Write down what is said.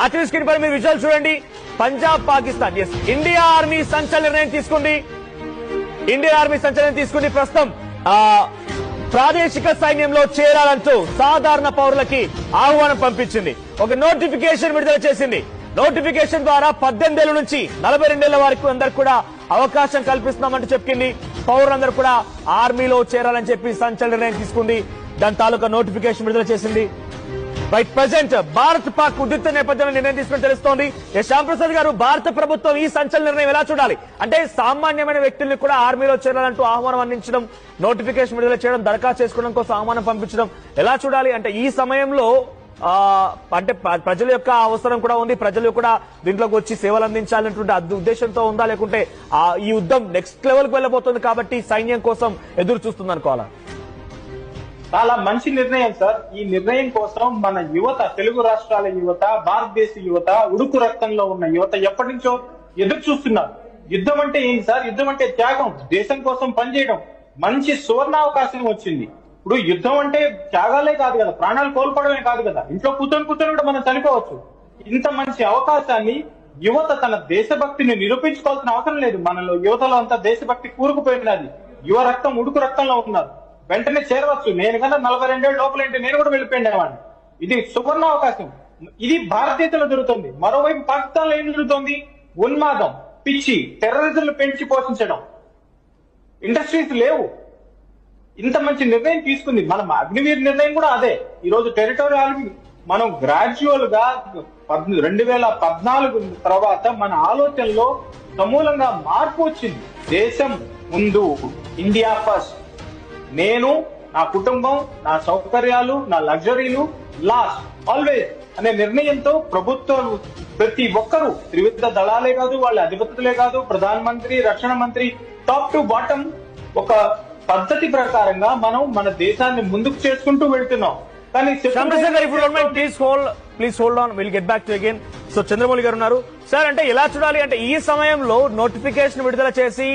RTV screen పై మీరు visual చూడండి. Punjab Pakistan India army సంచలన నిర్ణయం తీసుకుంది. ప్రస్తుతం ప్రాదేశిక సైన్యంలో చేరాలంటూ సాధారణ పౌరులకి ఆహ్వానం పంపించింది. ఒక నోటిఫికేషన్ విడుదల చేసింది. నోటిఫికేషన్ ద్వారా 18 ఏళ్ల నుంచి 42 ఏళ్ల వరకు అందరు కూడా అవకాశం కల్పిస్తున్నామంటూ చెప్పింది. పౌరులందరూ కూడా ఆర్మీలో చేరాలని చెప్పి సంచలన నిర్ణయం తీసుకుంది. దాని తాలూకా నోటిఫికేషన్ విడుదల చేసింది. రైట్, ప్రెసెంట్ భారత్ పాక్ ఉద్రిక్త నేపథ్యంలో నిర్ణయం తీసుకుని తెలుస్తోంది. శ్యామ్ ప్రసాద్ గారు, భారత ప్రభుత్వం ఈ సంచలన నిర్ణయం ఎలా చూడాలి? అంటే సామాన్యమైన వ్యక్తుల్ని కూడా ఆర్మీలో చేరాలంటూ ఆహ్వానం అందించడం, నోటిఫికేషన్ విడుదల చేయడం, దరఖాస్తు చేసుకోవడం కోసం ఆహ్వానం పంపించడం ఎలా చూడాలి? అంటే ఈ సమయంలో అంటే ప్రజల యొక్క అవసరం కూడా ఉంది, ప్రజలు కూడా దీంట్లోకి వచ్చి సేవలు అందించాలనేటువంటి ఉద్దేశంతో ఉందా, లేకుంటే ఈ యుద్ధం నెక్స్ట్ లెవెల్ కు వెళ్ళబోతుంది కాబట్టి సైన్యం కోసం ఎదురు చూస్తుంది అనుకోవాలా? చాలా మంచి నిర్ణయం సార్. ఈ నిర్ణయం కోసం మన యువత, తెలుగు రాష్ట్రాల యువత, భారతదేశ యువత, ఉడుకు రక్తంలో ఉన్న యువత ఎప్పటి నుంచో ఎదురు చూస్తున్నారు. యుద్ధం అంటే ఏంటి సార్? యుద్ధం అంటే త్యాగం, దేశం కోసం పనిచేయడం. మంచి సువర్ణావకాశం వచ్చింది. ఇప్పుడు యుద్ధం అంటే త్యాగాలే కాదు కదా, ప్రాణాలు కోల్పోవడమే కాదు కదా, ఇంట్లో కూర్చొని కూడా మనం చనిపోవచ్చు. ఇంత మంచి అవకాశాన్ని యువత తన దేశభక్తిని నిరూపించుకోవాల్సిన అవసరం లేదు. మనలో యువతలో అంతా దేశభక్తి కూరుకుపోయినది. యువ రక్తం ఉడుకు రక్తంలో ఉన్నారు. వెంటనే చేరవచ్చు. నేను కన్నా 42 ఏళ్ళ లోపలంటే నేను కూడా వెళ్ళిపోయినవాడిని. ఇది సువర్ణ అవకాశం. ఇది భారతదేశంలో జరుగుతుంది. మరోవైపు పాకిస్తాన్ లో ఏం జరుగుతుంది? ఉన్మాదం, పిచ్చి, టెర్రరిజంలు పెంచి పోషించడం, ఇండస్ట్రీస్ లేవు. ఇంత మంచి నిర్ణయం తీసుకుంది. మనం అగ్నివీర్ నిర్ణయం కూడా అదే. ఈ రోజు టెరిటోరియల్ మనం గ్రాడ్యువల్ గా 2014 తర్వాత మన ఆలోచనలో సమూలంగా మార్పు వచ్చింది. దేశం ముందు, ఇండియా ఫస్ట్, నేను, నా కుటుంబం, నా సౌకర్యాలు, నా లగ్జరీలు లాస్ట్ ఆల్వేస్ అనే నిర్ణయంతో ప్రభుత్వాలు ప్రతి ఒక్కరూ, త్రివిధ దళాలే కాదు, వాళ్ళ అధిపతులే కాదు, ప్రధానమంత్రి, రక్షణ మంత్రి, టాప్ టు బాటం ఒక పద్ధతి ప్రకారంగా మనం మన దేశాన్ని ముందుకు చేసుకుంటూ వెళ్తున్నాం. కానీ please hold on, will get back to again. So Chandramouli గారు ఉన్నారు సార్. అంటే ఎలా చూడాలి? అంటే ఈ సమయంలో నోటిఫికేషన్ విడుదల చేసి